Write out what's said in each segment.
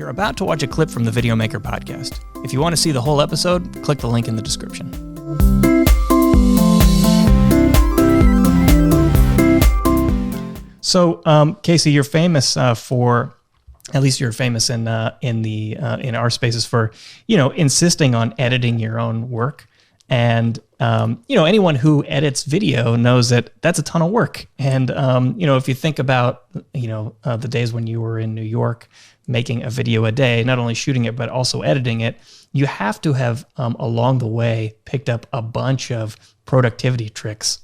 You're about to watch a clip from the Videomaker Podcast. If you want to see the whole episode, click the link in the description. So, Casey, you're famous for, at least you're famous in our spaces for, insisting on editing your own work. And, anyone who edits video knows that that's a ton of work. And, if you think about, the days when you were in New York making a video a day, not only shooting it, but also editing it, you have to have, along the way, picked up a bunch of productivity tricks.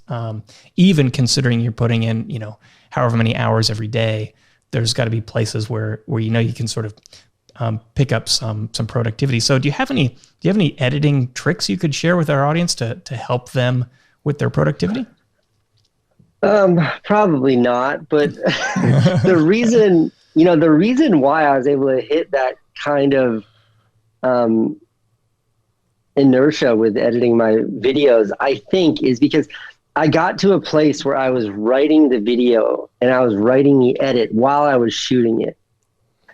Even considering you're putting in, however many hours every day, there's got to be places where you can sort of pick up some productivity. So do you have any editing tricks you could share with our audience to help them with their productivity? Probably not, but the reason why I was able to hit that kind of inertia with editing my videos, I think, is because I got to a place where I was writing the video and I was writing the edit while I was shooting it.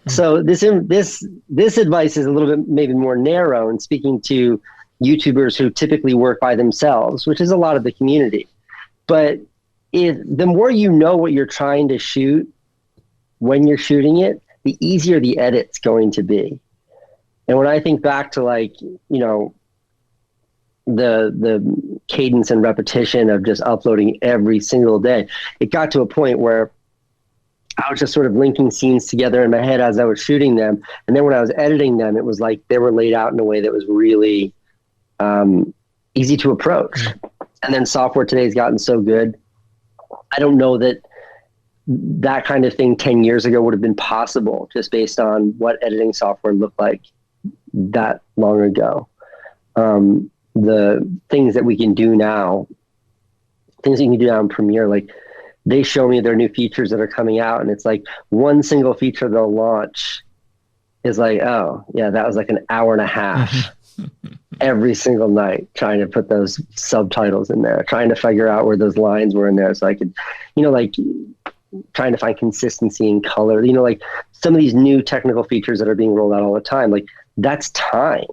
So this advice is a little bit maybe more narrow and speaking to YouTubers who typically work by themselves, which is a lot of the community. But the more you know what you're trying to shoot when you're shooting it, the easier the edit's going to be. And when I think back to the cadence and repetition of just uploading every single day, it got to a point where I was just sort of linking scenes together in my head as I was shooting them. And then when I was editing them, it was like they were laid out in a way that was really easy to approach. And then software today has gotten so good. I don't know that kind of thing 10 years ago would have been possible just based on what editing software looked like that long ago. The things that we can do now, things you can do now in Premiere, like they show me their new features that are coming out, and it's like one single feature they'll launch is like, oh yeah, that was like an hour and a half every single night trying to put those subtitles in there, trying to figure out where those lines were in there so I could, trying to find consistency in color, like some of these new technical features that are being rolled out all the time, like that's time.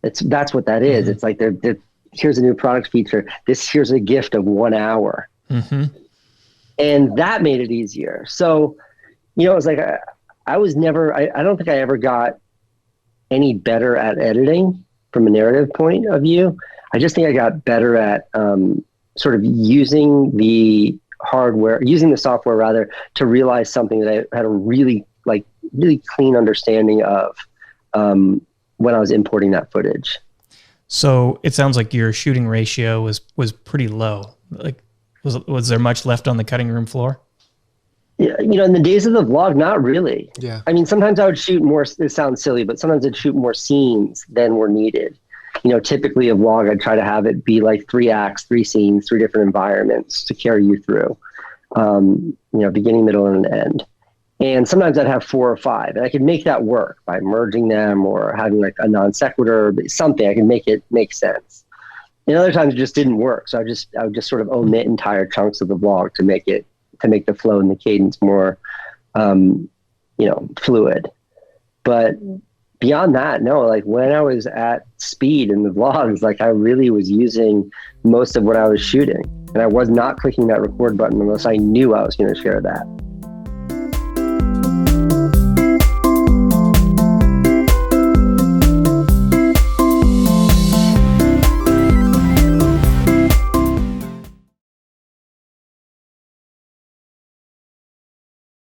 That's what that is. It's like here's a new product feature. Here's a gift of 1 hour. And that made it easier. So, it was like, I don't think I ever got any better at editing from a narrative point of view. I just think I got better at sort of using the software rather, to realize something that I had a really clean understanding of when I was importing that footage. So it sounds like your shooting ratio was pretty low. Like, was there much left on the cutting room floor? Yeah, in the days of the vlog, not really. Yeah. I mean, sometimes I would shoot more, it sounds silly, but sometimes I'd shoot more scenes than were needed. Typically a vlog, I'd try to have it be like 3 acts, 3 scenes, 3 different environments to carry you through, beginning, middle, and an end. And sometimes I'd have 4 or 5, and I could make that work by merging them or having like a non sequitur, something I could make it make sense. And other times it just didn't work. So I would just sort of omit entire chunks of the vlog to make the flow and the cadence more, fluid. But beyond that, no, like when I was at speed in the vlogs, like I really was using most of what I was shooting, and I was not clicking that record button unless I knew I was going to share that.